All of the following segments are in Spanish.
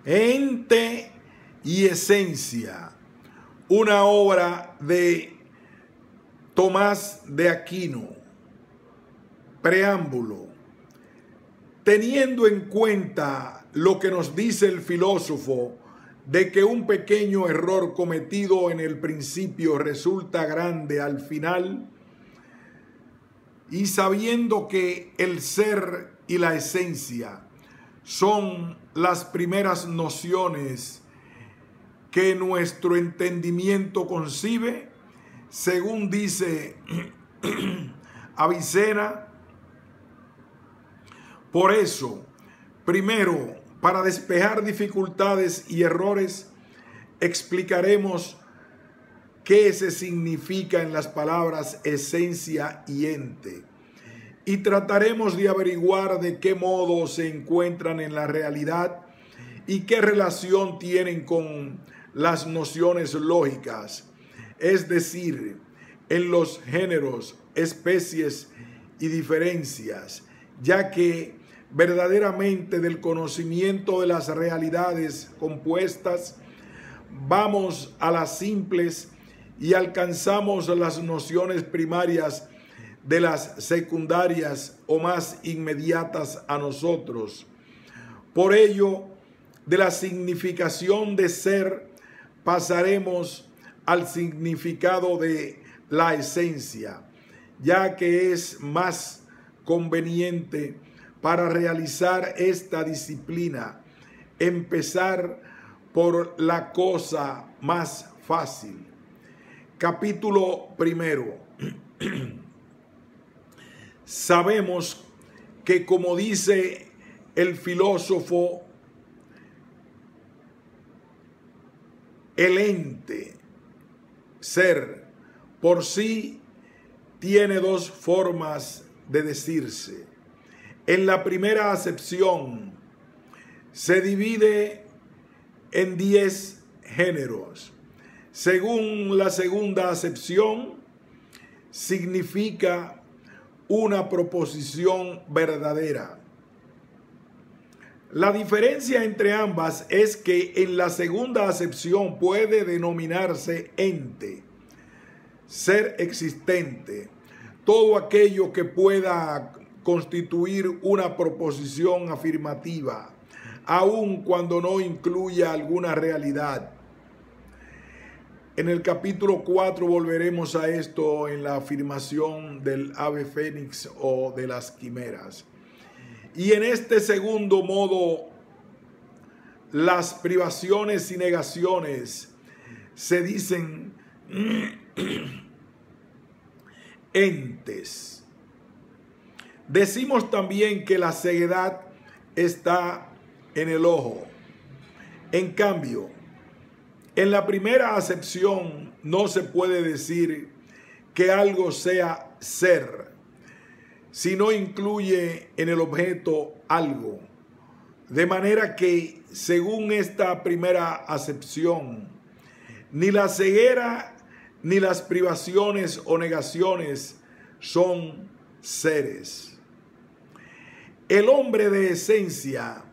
Ente y esencia, una obra de Tomás de Aquino. Preámbulo. Teniendo en cuenta lo que nos dice el filósofo de que un pequeño error cometido en el principio resulta grande al final, y sabiendo que el ser y la esencia son las primeras nociones que nuestro entendimiento concibe, según dice Avicena. Por eso, primero, para despejar dificultades y errores, explicaremos qué se significa en las palabras esencia y ente, y trataremos de averiguar de qué modo se encuentran en la realidad y qué relación tienen con las nociones lógicas, es decir, en los géneros, especies y diferencias, ya que verdaderamente del conocimiento de las realidades compuestas vamos a las simples y alcanzamos las nociones primarias de las secundarias o más inmediatas a nosotros. Por ello, de la significación de ser pasaremos al significado de la esencia, ya que es más conveniente para realizar esta disciplina empezar por la cosa más fácil. Capítulo primero. Sabemos que, como dice el filósofo, el ente, ser, por sí tiene dos formas de decirse. En la primera acepción se divide en 10 géneros. Según la segunda acepción, significa una proposición verdadera. La diferencia entre ambas es que en la segunda acepción puede denominarse ente, ser existente, todo aquello que pueda constituir una proposición afirmativa, aun cuando no incluya alguna realidad. En el capítulo 4 volveremos a esto en la afirmación del ave fénix o de las quimeras. Y en este segundo modo, las privaciones y negaciones se dicen entes. Decimos también que la ceguedad está en el ojo. En cambio, en la primera acepción no se puede decir que algo sea ser, si no incluye en el objeto algo. De manera que, según esta primera acepción, ni la ceguera ni las privaciones o negaciones son seres. El hombre de esencia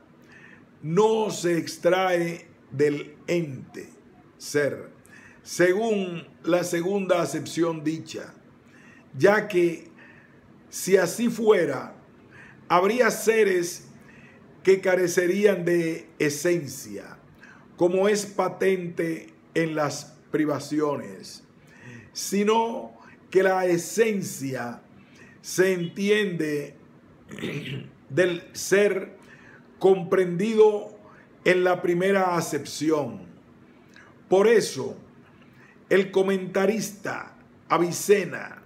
no se extrae del ente, ser, según la segunda acepción dicha, ya que si así fuera, habría seres que carecerían de esencia, como es patente en las privaciones, sino que la esencia se entiende del ser comprendido en la primera acepción. Por eso, el comentarista Avicena,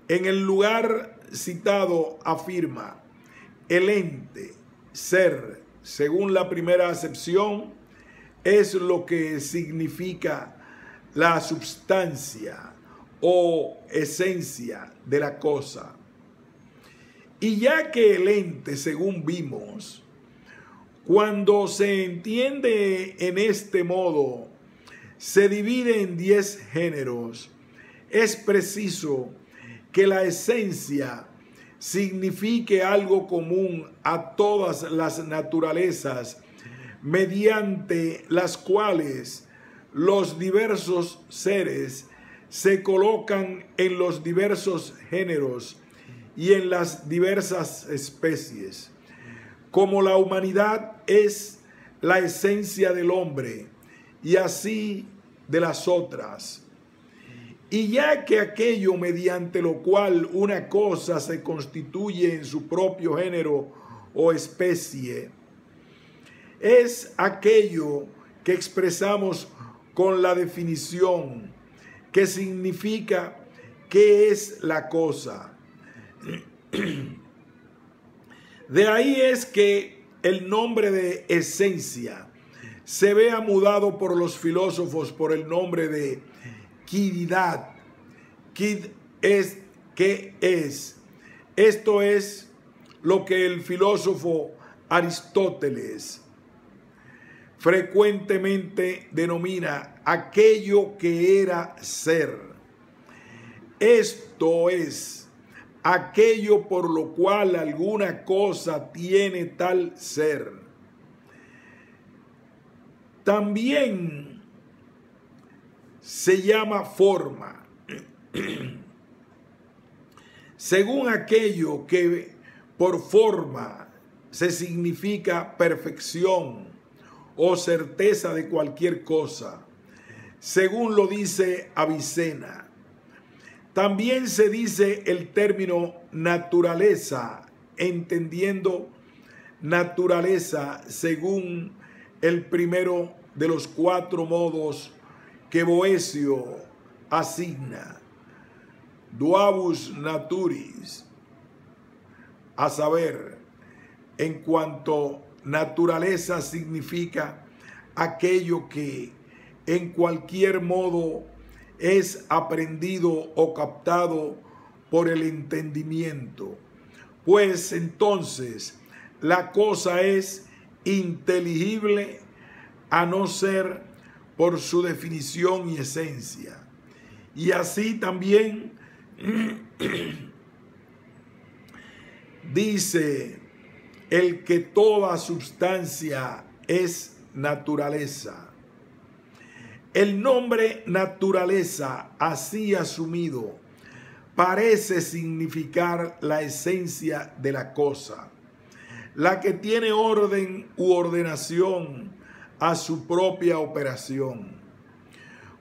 en el lugar citado, afirma: el ente, ser, según la primera acepción, es lo que significa la substancia o esencia de la cosa. Y ya que el ente, según vimos, cuando se entiende en este modo, se divide en 10 géneros, es preciso que la esencia signifique algo común a todas las naturalezas mediante las cuales los diversos seres se colocan en los diversos géneros y en las diversas especies. Como la humanidad es la esencia del hombre y así de las otras. Y ya que aquello mediante lo cual una cosa se constituye en su propio género o especie, es aquello que expresamos con la definición, que significa qué es la cosa. De ahí es que el nombre de esencia se vea mudado por los filósofos por el nombre de quididad. Quid es qué es. Esto es lo que el filósofo Aristóteles frecuentemente denomina aquello que era ser. Esto es aquello por lo cual alguna cosa tiene tal ser. También se llama forma, según aquello que por forma se significa perfección o certeza de cualquier cosa, según lo dice Avicena. También se dice el término naturaleza, entendiendo naturaleza según el primero de los 4 modos que Boecio asigna, duabus naturis, a saber, en cuanto naturaleza significa aquello que en cualquier modo es aprendido o captado por el entendimiento, pues entonces la cosa es inteligible a no ser por su definición y esencia. Y así también dice el que toda substancia es naturaleza. El nombre naturaleza, así asumido, parece significar la esencia de la cosa, la que tiene orden u ordenación a su propia operación,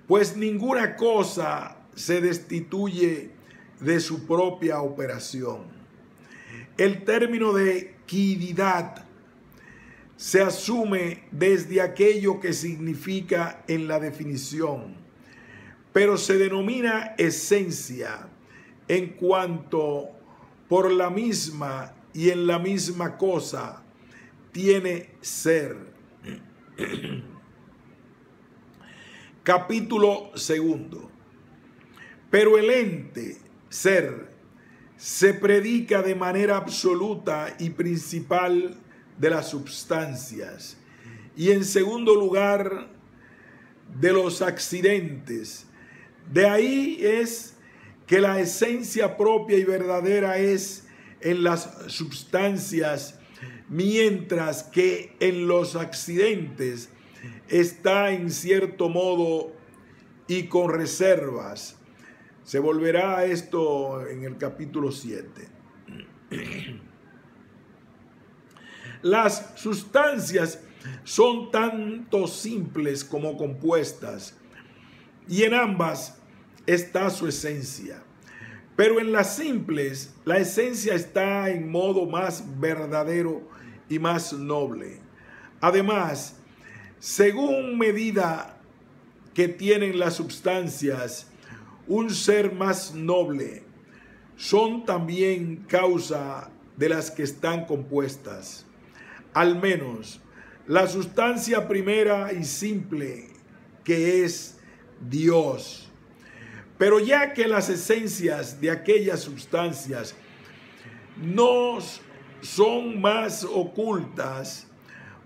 pues ninguna cosa se destituye de su propia operación. El término de quididad se asume desde aquello que significa en la definición, pero se denomina esencia en cuanto por la misma y en la misma cosa tiene ser. Capítulo 2. Pero el ente, ser, se predica de manera absoluta y principal de las substancias, y en segundo lugar de los accidentes. De ahí es que la esencia propia y verdadera es en las substancias, mientras que en los accidentes está en cierto modo y con reservas. Se volverá a esto en el capítulo 7. Las sustancias son tanto simples como compuestas, y en ambas está su esencia. Pero en las simples, la esencia está en modo más verdadero y más noble. Además, según medida que tienen las sustancias un ser más noble, son también causa de las que están compuestas. Al menos la sustancia primera y simple, que es Dios. Pero ya que las esencias de aquellas sustancias no son más ocultas,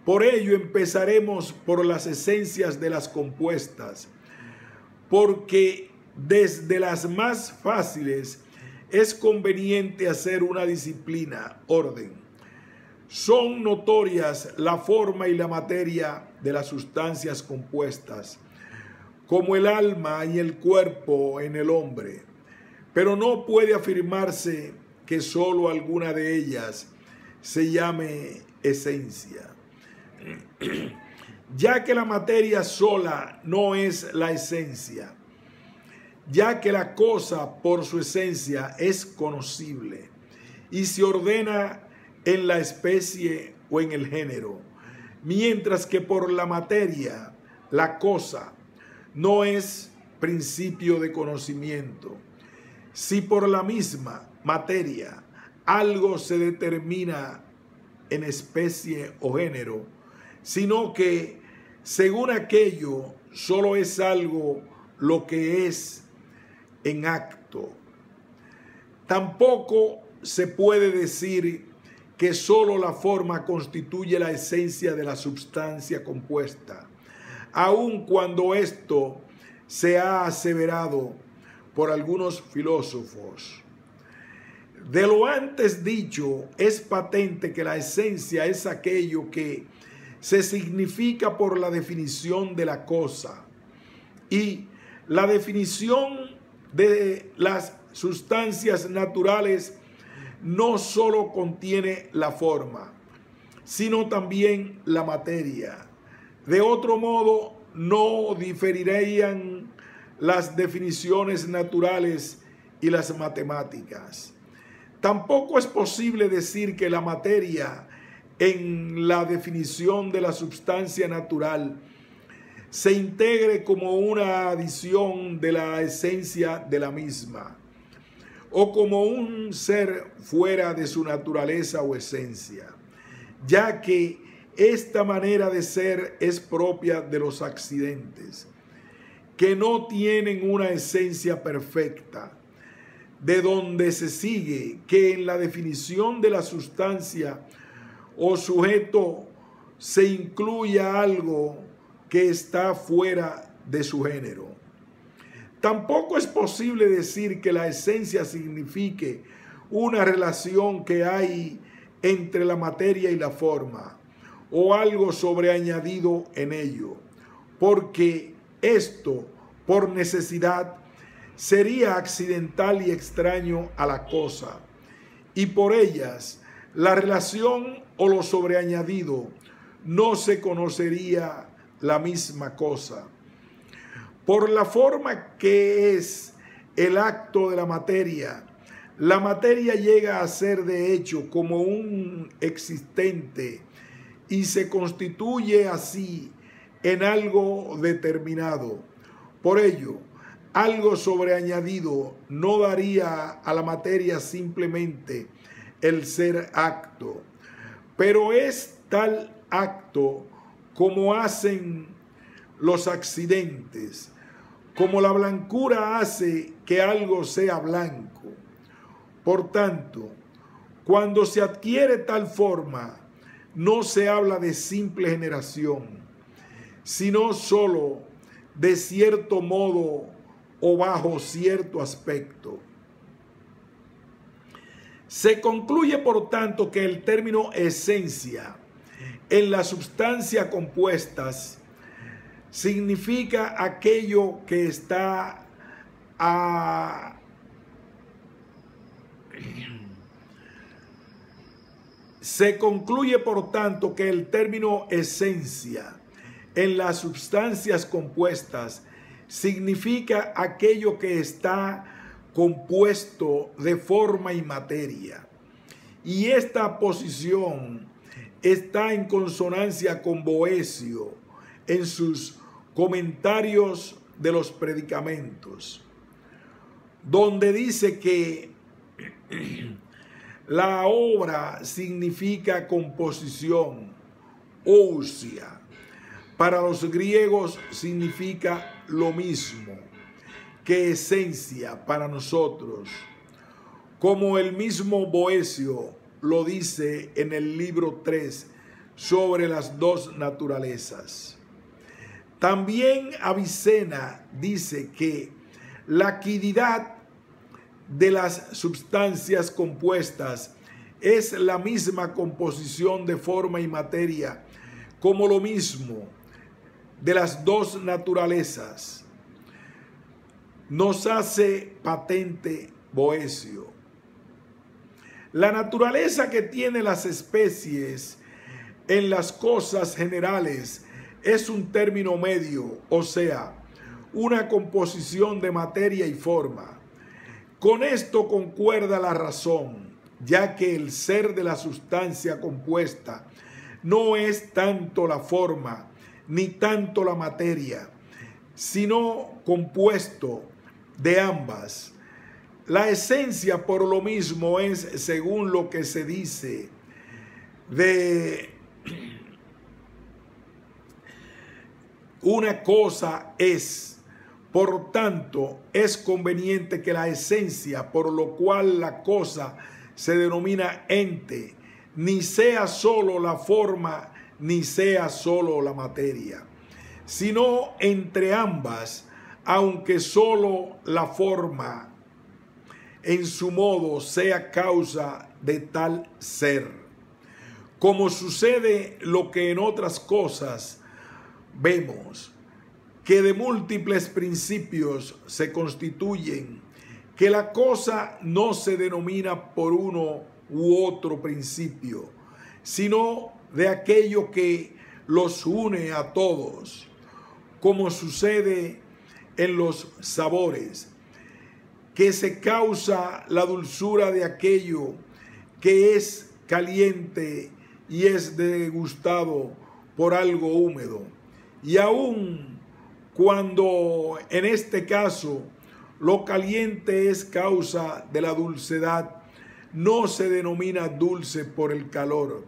por ello empezaremos por las esencias de las compuestas, porque desde las más fáciles es conveniente hacer una disciplina, orden. son notorias la forma y la materia de las sustancias compuestas, como el alma y el cuerpo en el hombre, pero no puede afirmarse que sólo alguna de ellas se llame esencia, ya que la materia sola no es la esencia, ya que la cosa por su esencia es conocible y se ordena en la especie o en el género, mientras que por la materia la cosa no es principio de conocimiento. Si por la misma materia algo se determina en especie o género, sino que según aquello solo es algo lo que es en acto. Tampoco se puede decir que solo la forma constituye la esencia de la substancia compuesta, aun cuando esto se ha aseverado por algunos filósofos. De lo antes dicho, es patente que la esencia es aquello que se significa por la definición de la cosa, y la definición de las sustancias naturales no solo contiene la forma, sino también la materia. De otro modo, no diferirían las definiciones naturales y las matemáticas. Tampoco es posible decir que la materia, en la definición de la sustancia natural, se integre como una adición de la esencia de la misma, o como un ser fuera de su naturaleza o esencia, ya que esta manera de ser es propia de los accidentes, que no tienen una esencia perfecta, de donde se sigue que en la definición de la sustancia o sujeto se incluya algo que está fuera de su género. Tampoco es posible decir que la esencia signifique una relación que hay entre la materia y la forma, o algo sobreañadido en ello, porque esto, por necesidad, sería accidental y extraño a la cosa, y por ellas la relación o lo sobreañadido no se conocería la misma cosa. Por la forma que es el acto de la materia llega a ser de hecho como un existente y se constituye así en algo determinado. Por ello, algo sobreañadido no daría a la materia simplemente el ser acto, pero es tal acto como hacen los accidentes, como la blancura hace que algo sea blanco. Por tanto, cuando se adquiere tal forma, no se habla de simple generación, sino solo de cierto modo o bajo cierto aspecto. Se concluye, por tanto, que el término esencia en la sustancia compuestas significa aquello que está Se concluye, por tanto, que el término esencia en las sustancias compuestas significa aquello que está compuesto de forma y materia. Y esta posición está en consonancia con Boecio en sus comentarios de los predicamentos, donde dice que la obra significa composición, ousia. Para los griegos significa lo mismo que esencia para nosotros, como el mismo Boecio lo dice en el libro 3 sobre las dos naturalezas. También Avicena dice que la quiddidad de las sustancias compuestas es la misma composición de forma y materia, como lo mismo de las dos naturalezas, nos hace patente Boecio. La naturaleza que tienen las especies en las cosas generales es un término medio, o sea, una composición de materia y forma. Con esto concuerda la razón, ya que el ser de la sustancia compuesta no es tanto la forma ni tanto la materia, sino compuesto de ambas. La esencia, por lo mismo, es, según lo que se dice, de una cosa es. Por tanto, es conveniente que la esencia, por lo cual la cosa se denomina ente, ni sea solo la forma, ni sea solo la materia, sino entre ambas, aunque solo la forma en su modo sea causa de tal ser. Como sucede lo que en otras cosas vemos, que de múltiples principios se constituyen, que la cosa no se denomina por uno u otro principio, sino de aquello que los une a todos, como sucede en los sabores, que se causa la dulzura de aquello que es caliente y es degustado por algo húmedo. Y aun cuando en este caso lo caliente es causa de la dulcedad, no se denomina dulce por el calor,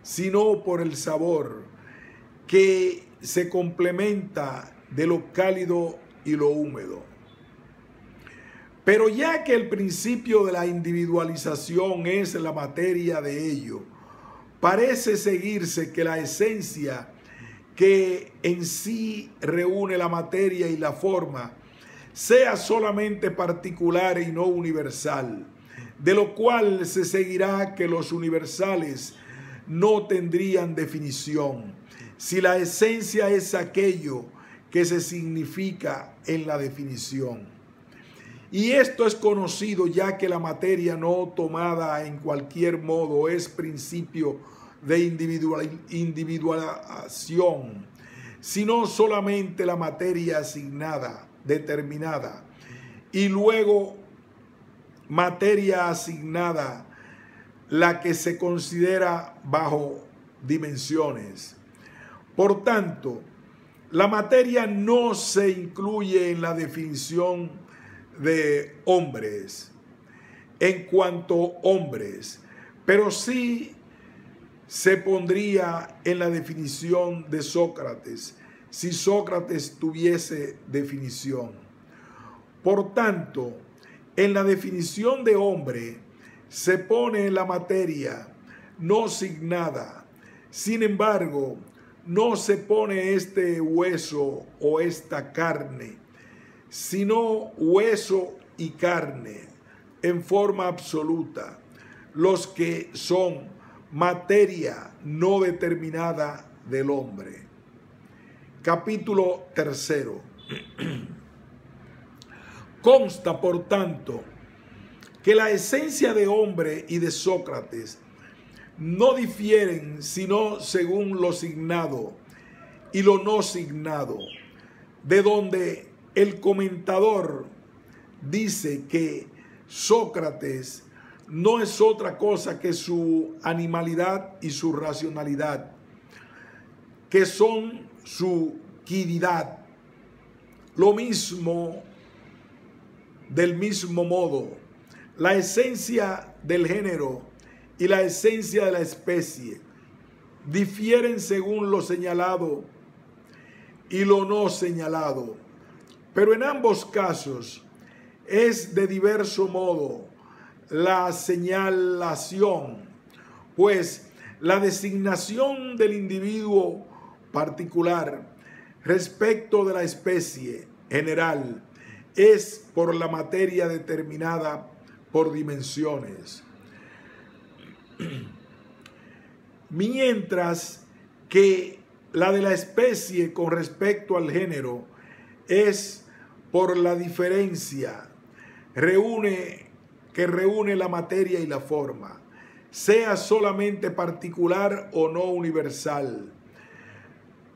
sino por el sabor que se complementa de lo cálido y lo húmedo. Pero ya que el principio de la individualización es la materia de ello, parece seguirse que la esencia que en sí reúne la materia y la forma sea solamente particular y no universal, de lo cual se seguirá que los universales no tendrían definición, si la esencia es aquello que se significa en la definición. Y esto es conocido ya que la materia no tomada en cualquier modo es principio de individualización, sino solamente la materia asignada, determinada, y luego materia asignada, la que se considera bajo dimensiones. Por tanto, la materia no se incluye en la definición de hombres en cuanto hombres, pero sí se pondría en la definición de Sócrates si Sócrates tuviese definición. Por tanto, en la definición de hombre se pone la materia no signada. Sin embargo, no se pone este hueso o esta carne, sino hueso y carne en forma absoluta, los que son materia no determinada del hombre. Capítulo 3. Consta, por tanto, que la esencia de hombre y de Sócrates no difieren sino según lo signado y lo no signado, de donde el comentador dice que Sócrates no es otra cosa que su animalidad y su racionalidad, que son su quididad. Lo mismo, del mismo modo, la esencia del género y la esencia de la especie difieren según lo señalado y lo no señalado. Pero en ambos casos es de diverso modo la señalación, pues la designación del individuo particular respecto de la especie general es por la materia determinada por dimensiones. mientras que la de la especie con respecto al género es por la diferencia que reúne la materia y la forma, sea solamente particular o no universal,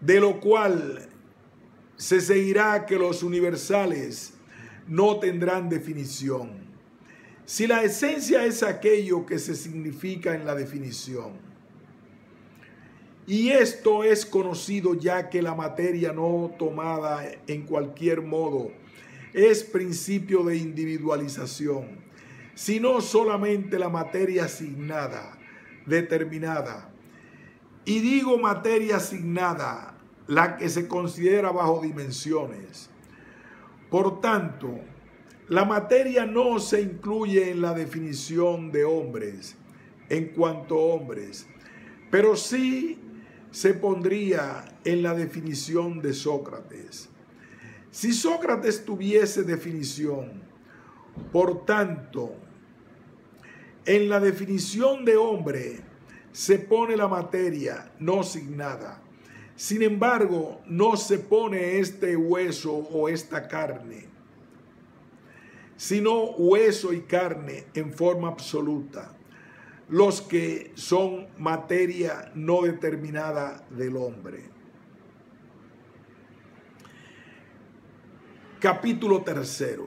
de lo cual se seguirá que los universales no tendrán definición. Si la esencia es aquello que se significa en la definición, y esto es conocido ya que la materia no tomada en cualquier modo es principio de individualización, sino solamente la materia asignada, determinada. Y digo materia asignada, la que se considera bajo dimensiones. Por tanto, la materia no se incluye en la definición de hombres en cuanto a hombres, pero sí se pondría en la definición de Sócrates. Si Sócrates tuviese definición, por tanto, en la definición de hombre se pone la materia no asignada. Sin embargo, no se pone este hueso o esta carne, sino hueso y carne en forma absoluta, los que son materia no determinada del hombre. Capítulo 3.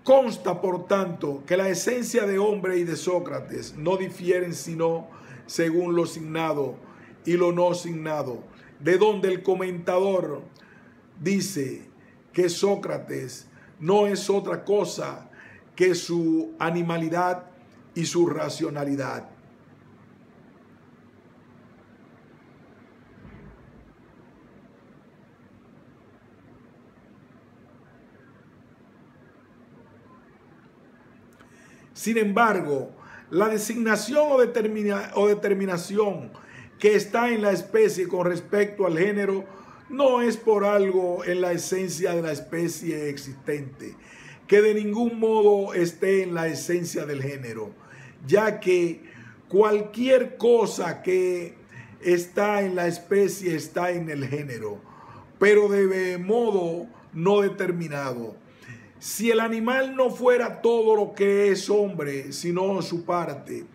Consta, por tanto, que la esencia de hombre y de Sócrates no difieren sino según lo signado y lo no signado, de donde el comentador dice que Sócrates no es otra cosa que su animalidad y su racionalidad. Sin embargo, la designación o determinación que está en la especie con respecto al género no es por algo en la esencia de la especie existente, que de ningún modo esté en la esencia del género, ya que cualquier cosa que está en la especie está en el género, pero de modo no determinado. Si el animal no fuera todo lo que es hombre, sino su parte,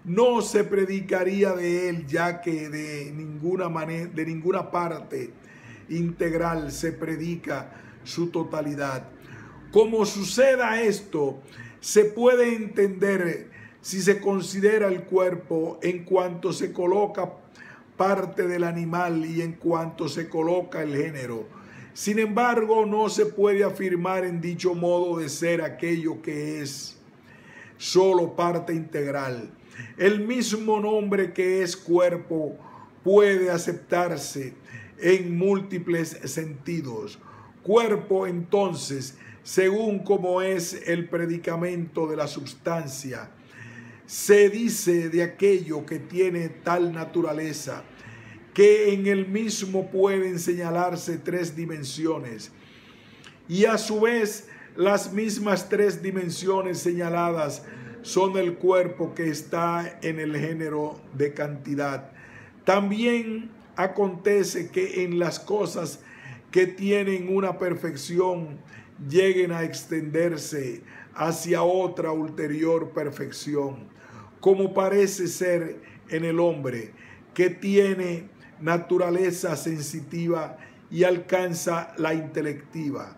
no se predicaría de él, ya que de ninguna parte integral se predica su totalidad. Como suceda esto, se puede entender si se considera el cuerpo en cuanto se coloca parte del animal y en cuanto se coloca el género. Sin embargo, no se puede afirmar en dicho modo de ser aquello que es solo parte integral. El mismo nombre que es cuerpo puede aceptarse en múltiples sentidos. Cuerpo, entonces, según como es el predicamento de la substancia, se dice de aquello que tiene tal naturaleza que en el mismo pueden señalarse tres dimensiones, y a su vez las mismas tres dimensiones señaladas son el cuerpo que está en el género de cantidad. También acontece que en las cosas que tienen una perfección lleguen a extenderse hacia otra ulterior perfección, como parece ser en el hombre, que tiene naturaleza sensitiva y alcanza la intelectiva.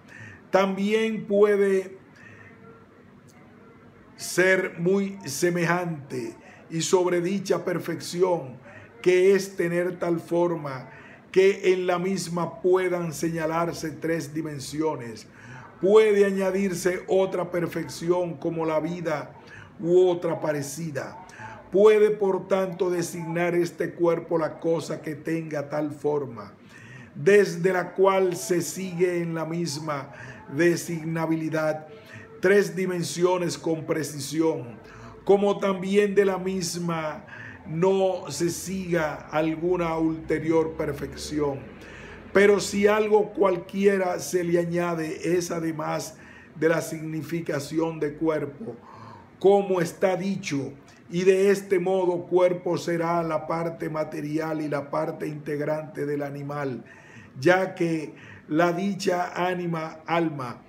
También puede ser muy semejante y sobre dicha perfección, que es tener tal forma que en la misma puedan señalarse tres dimensiones. Puede añadirse otra perfección como la vida u otra parecida. Puede, por tanto, designar este cuerpo la cosa que tenga tal forma, desde la cual se sigue en la misma designabilidad tres dimensiones con precisión, como también de la misma no se siga alguna ulterior perfección. Pero si algo cualquiera se le añade, es además de la significación de cuerpo, como está dicho, y de este modo cuerpo será la parte material y la parte integrante del animal, ya que la dicha alma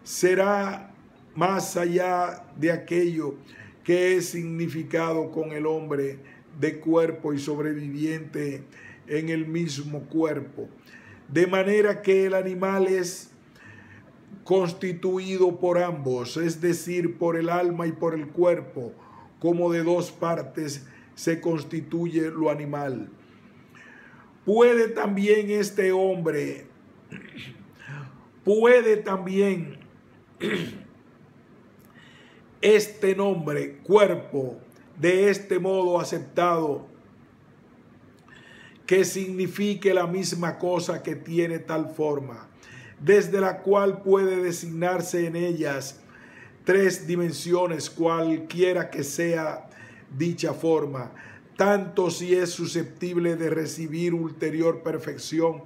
será más allá de aquello que es significado con el hombre de cuerpo y sobreviviente en el mismo cuerpo. De manera que el animal es constituido por ambos, es decir, por el alma y por el cuerpo, como de dos partes se constituye lo animal. Puede también este nombre, cuerpo, de este modo aceptado, que signifique la misma cosa que tiene tal forma, desde la cual puede designarse en ellas tres dimensiones, cualquiera que sea dicha forma, tanto si es susceptible de recibir ulterior perfección,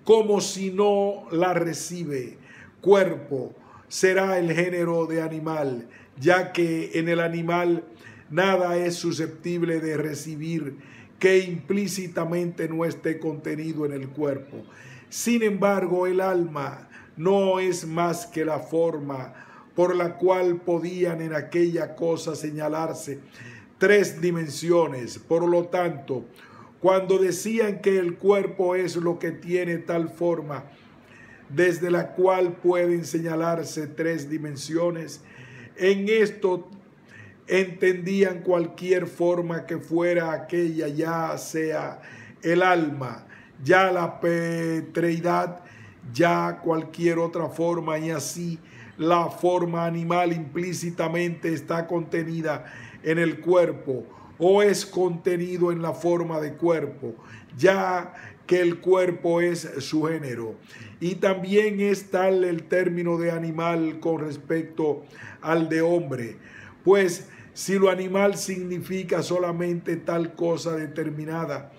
como si no la recibe. Cuerpo será el género de animal, ya que en el animal nada es susceptible de recibir que implícitamente no esté contenido en el cuerpo. Sin embargo, el alma no es más que la forma por la cual podían en aquella cosa señalarse tres dimensiones. Por lo tanto, cuando decían que el cuerpo es lo que tiene tal forma, desde la cual pueden señalarse tres dimensiones, en esto entendían cualquier forma que fuera aquella, ya sea el alma, ya la petreidad, ya cualquier otra forma, y así la forma animal implícitamente está contenida en el cuerpo o es contenido en la forma de cuerpo, ya que el cuerpo es su género. Y también es tal el término de animal con respecto al de hombre, pues si lo animal significa solamente tal cosa determinada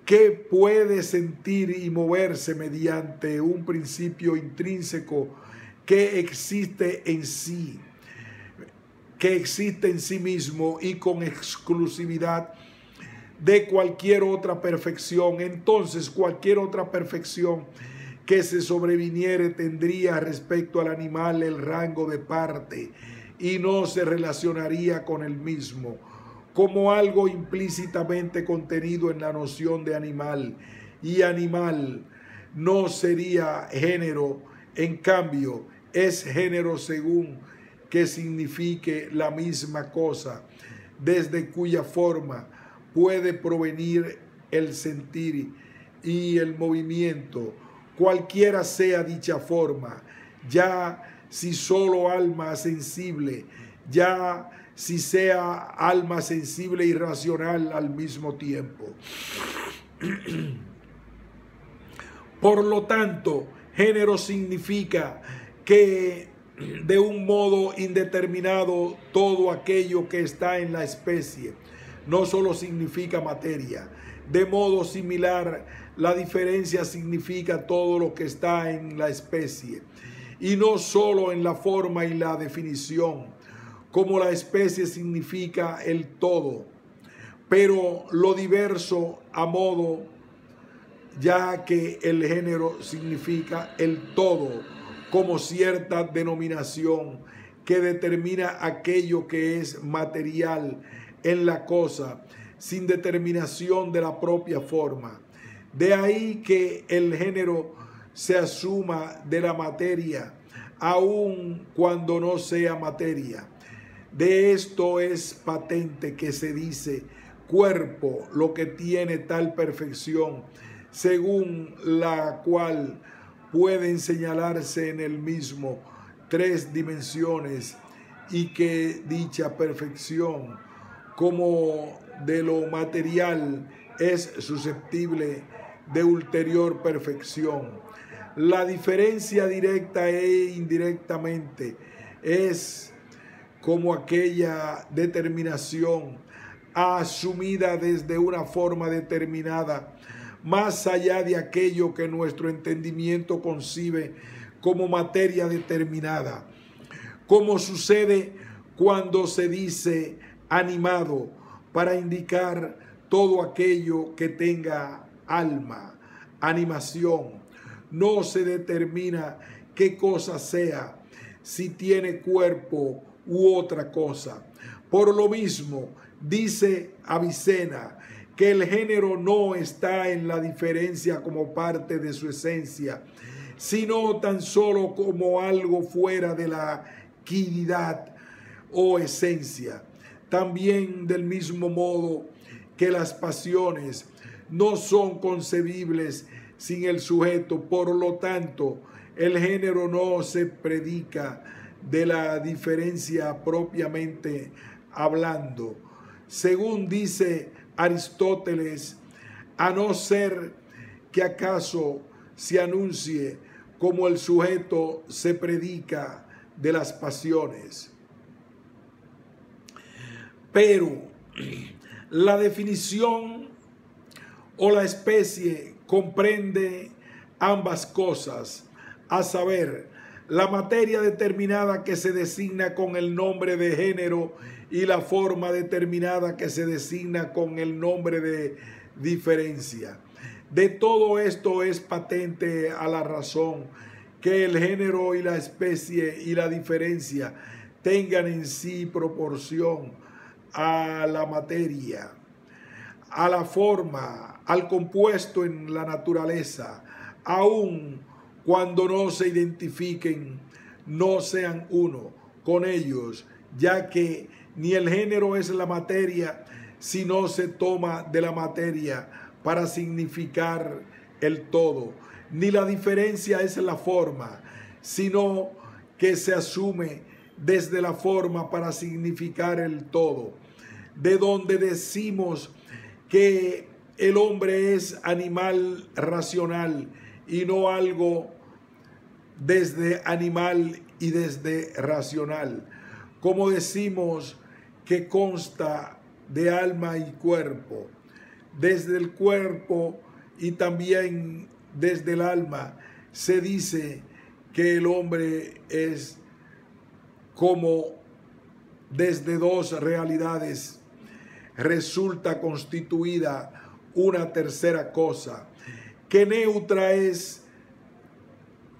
que puede sentir y moverse mediante un principio intrínseco que existe en sí mismo y con exclusividad de cualquier otra perfección, entonces cualquier otra perfección que se sobreviniere tendría respecto al animal el rango de parte y no se relacionaría con el mismo, como algo implícitamente contenido en la noción de animal, y animal no sería género, en cambio es género según que signifique la misma cosa, desde cuya forma puede provenir el sentir y el movimiento, cualquiera sea dicha forma, ya si solo alma sensible, ya si sea alma sensible y racional al mismo tiempo. Por lo tanto, género significa que de un modo indeterminado todo aquello que está en la especie, no solo significa materia. De modo similar, la diferencia significa todo lo que está en la especie, y no solo en la forma y la definición, como la especie significa el todo, pero lo diverso a modo, ya que el género significa el todo, como cierta denominación que determina aquello que es material en la cosa, sin determinación de la propia forma. De ahí que el género se asuma de la materia, aun cuando no sea materia. De esto es patente que se dice cuerpo lo que tiene tal perfección, según la cual pueden señalarse en el mismo tres dimensiones, y que dicha perfección, como de lo material, es susceptible de ulterior perfección. La diferencia directa e indirectamente es como aquella determinación asumida desde una forma determinada, más allá de aquello que nuestro entendimiento concibe como materia determinada, como sucede cuando se dice animado para indicar todo aquello que tenga alma, animación. No se determina qué cosa sea, si tiene cuerpo u otra cosa. Por lo mismo, dice Avicena, que el género no está en la diferencia como parte de su esencia, sino tan solo como algo fuera de la quididad o esencia. También del mismo modo que las pasiones no son concebibles sin el sujeto, por lo tanto, el género no se predica de la diferencia propiamente hablando. Según dice Aristóteles, a no ser que acaso se anuncie como el sujeto se predica de las pasiones. Pero la definición o la especie comprende ambas cosas, a saber, la materia determinada que se designa con el nombre de género y la forma determinada que se designa con el nombre de diferencia. De todo esto es patente a la razón que el género y la especie y la diferencia tengan en sí proporción a la materia, a la forma, al compuesto en la naturaleza, aun cuando no se identifiquen, no sean uno con ellos, ya que ni el género es la materia, sino se toma de la materia para significar el todo, ni la diferencia es la forma, sino que se asume desde la forma para significar el todo, de donde decimos que el hombre es animal racional y no algo desde animal y desde racional, como decimos que consta de alma y cuerpo, desde el cuerpo y también desde el alma se dice que el hombre es como desde dos realidades resulta constituida una tercera cosa, que neutra es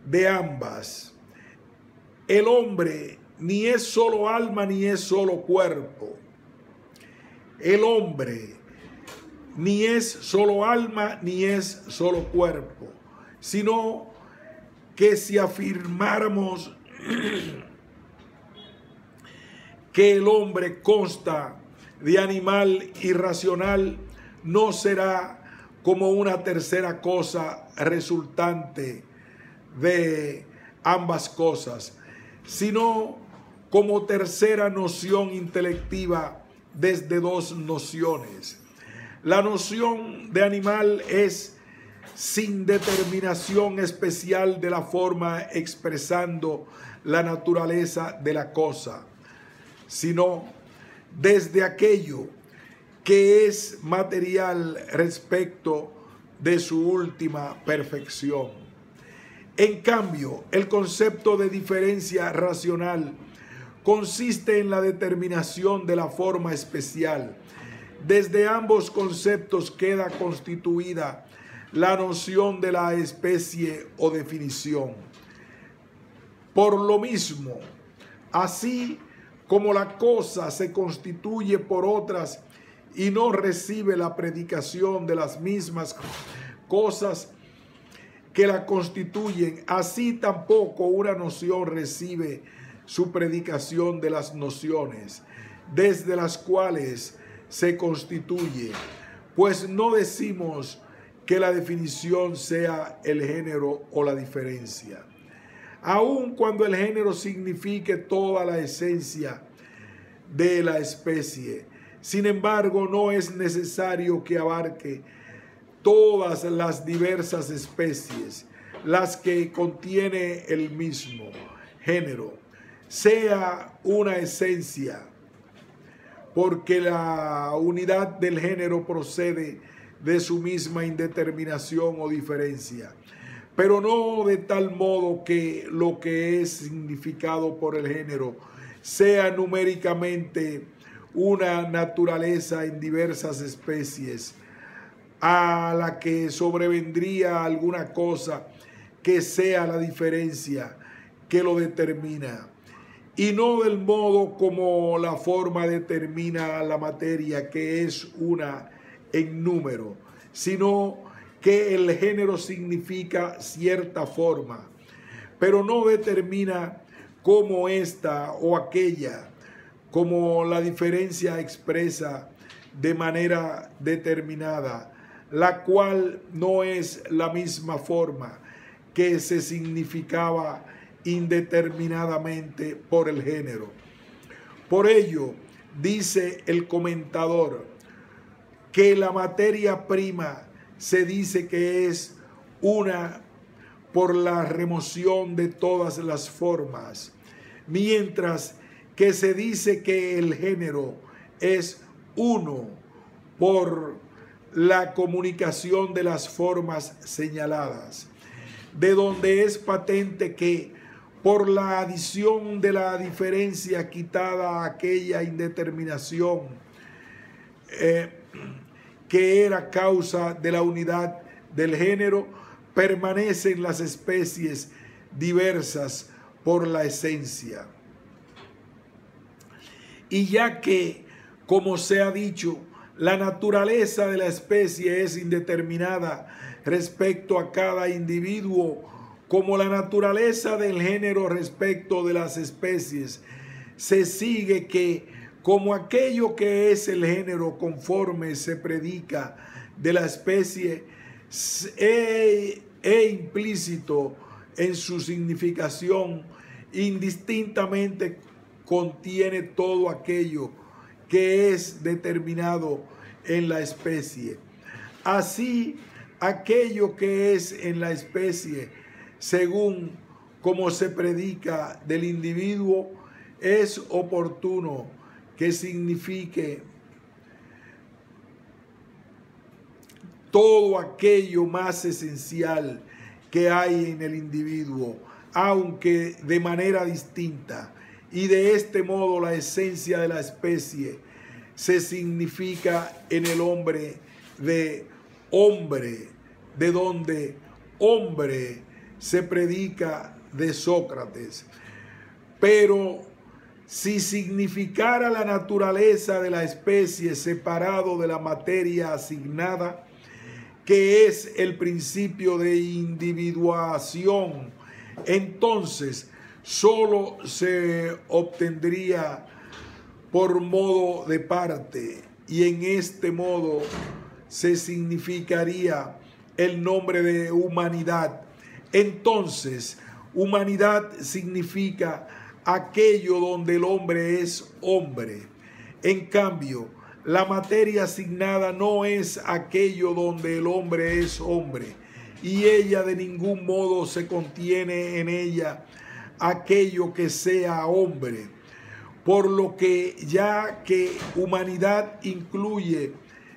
de ambas. El hombre ni es solo alma ni es solo cuerpo. El hombre ni es solo alma ni es solo cuerpo, sino que si afirmáramos que el hombre consta de animal y racional, no será como una tercera cosa resultante de ambas cosas, sino como tercera noción intelectiva desde dos nociones. La noción de animal es sin determinación especial de la forma expresando la naturaleza de la cosa, sino desde aquello que es material respecto de su última perfección. En cambio, el concepto de diferencia racional consiste en la determinación de la forma especial. Desde ambos conceptos queda constituida la noción de la especie o definición. Por lo mismo, así como la cosa se constituye por otras y no recibe la predicación de las mismas cosas que la constituyen, así tampoco una noción recibe su predicación de las nociones, desde las cuales se constituye, pues no decimos que la definición sea el género o la diferencia. Aun cuando el género signifique toda la esencia de la especie, sin embargo, no es necesario que abarque todas las diversas especies, las que contiene el mismo género, sea una esencia, porque la unidad del género procede de su misma indeterminación o diferencia, pero no de tal modo que lo que es significado por el género sea numéricamente una naturaleza en diversas especies, a la que sobrevendría alguna cosa que sea la diferencia que lo determina, y no del modo como la forma determina la materia, que es una en número, sino que el género significa cierta forma, pero no determina como esta o aquella, como la diferencia expresa de manera determinada, la cual no es la misma forma que se significaba indeterminadamente por el género. Por ello, dice el comentador, que la materia prima se dice que es una por la remoción de todas las formas, mientras que se dice que el género es uno por la comunicación de las formas señaladas, de donde es patente que por la adición de la diferencia quitada aquella indeterminación que era causa de la unidad del género, permanecen las especies diversas por la esencia. Y ya que, como se ha dicho, la naturaleza de la especie es indeterminada respecto a cada individuo, como la naturaleza del género respecto de las especies, se sigue que, como aquello que es el género conforme se predica de la especie, implícito en su significación, indistintamente contiene todo aquello que es determinado en la especie. Así, aquello que es en la especie, según como se predica del individuo, es oportuno que signifique todo aquello más esencial que hay en el individuo, aunque de manera distinta. Y de este modo la esencia de la especie se significa en el hombre, de donde hombre se predica de Sócrates. Pero si significara la naturaleza de la especie separado de la materia asignada, que es el principio de individuación, entonces solo se obtendría por modo de parte, y en este modo se significaría el nombre de humanidad. Entonces, humanidad significa aquello donde el hombre es hombre. En cambio, la materia asignada no es aquello donde el hombre es hombre, y ella de ningún modo se contiene en ella aquello que sea hombre, por lo que ya que humanidad incluye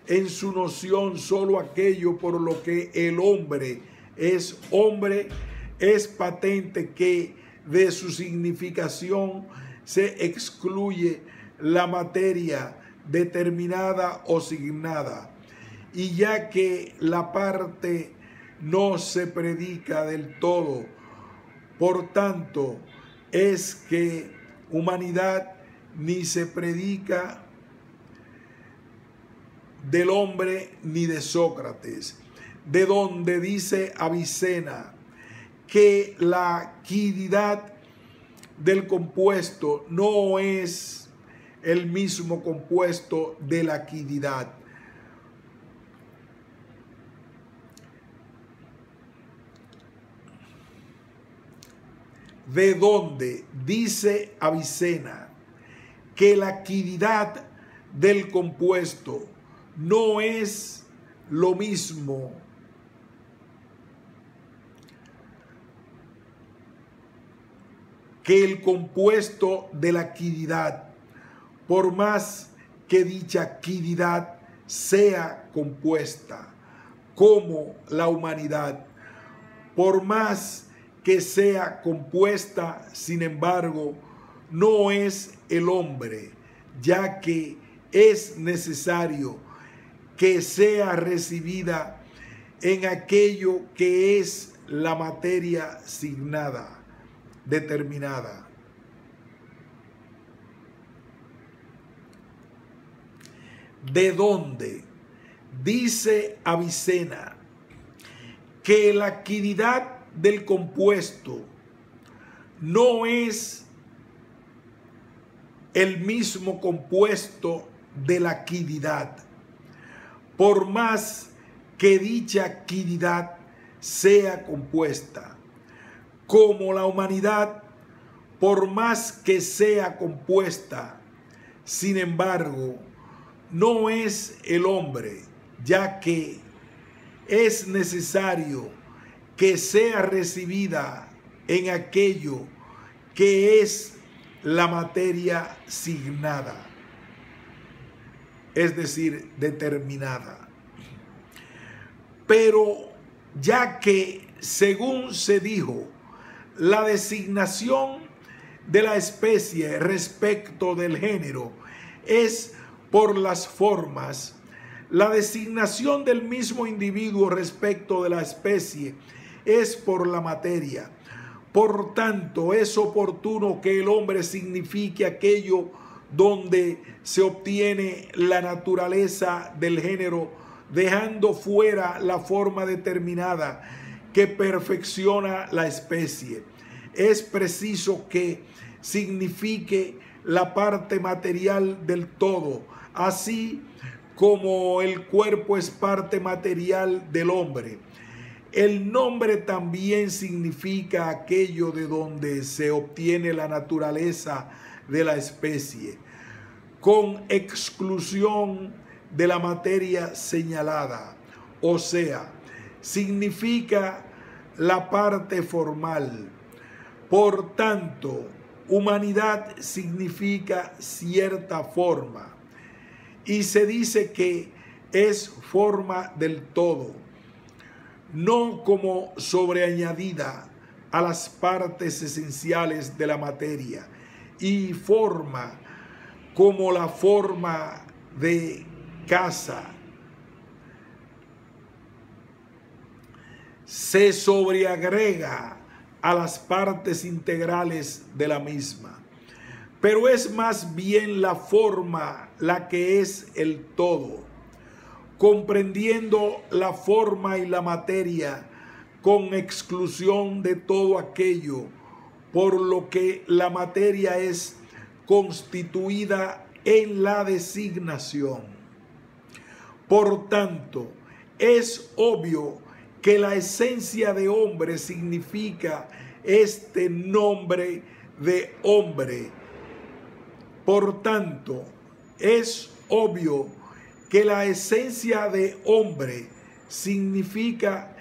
en su noción solo aquello por lo que el hombre, es patente que de su significación se excluye la materia determinada o signada, y ya que la parte no se predica del todo, por tanto es que humanidad ni se predica del hombre ni de Sócrates, de donde dice Avicena que la quididad del compuesto no es el mismo compuesto de la quididad. De donde dice Avicena que la quididad del compuesto no es lo mismo que el compuesto de la quididad, por más que dicha quididad sea compuesta, como la humanidad, por más que sea compuesta, sin embargo, no es el hombre, ya que es necesario que sea recibida en aquello que es la materia signada, determinada. ¿De dónde? Dice Avicena que la quiddidad del compuesto no es el mismo compuesto de la quiddidad, por más que dicha quiddidad sea compuesta, como la humanidad, por más que sea compuesta. Sin embargo, no es el hombre, ya que es necesario que sea recibida en aquello que es la materia signada, es decir, determinada. Pero ya que, según se dijo, la designación de la especie respecto del género es por las formas, la designación del mismo individuo respecto de la especie es por la materia. Por tanto, es oportuno que el hombre signifique aquello donde se obtiene la naturaleza del género, dejando fuera la forma determinada que perfecciona la especie. Es preciso que signifique la parte material del todo, así como el cuerpo es parte material del hombre. El nombre también significa aquello de donde se obtiene la naturaleza de la especie, con exclusión de la materia señalada, o sea, significa la parte formal. Por tanto, humanidad significa cierta forma, y se dice que es forma del todo, no como sobreañadida a las partes esenciales de la materia, y forma como la forma de casa se sobreagrega a las partes integrales de la misma. Pero es más bien la forma la que es el todo, comprendiendo la forma y la materia con exclusión de todo aquello por lo que la materia es constituida en la designación. Por tanto, es obvio que la esencia de hombre significa este nombre de hombre. Por tanto, es obvio que la esencia de hombre significa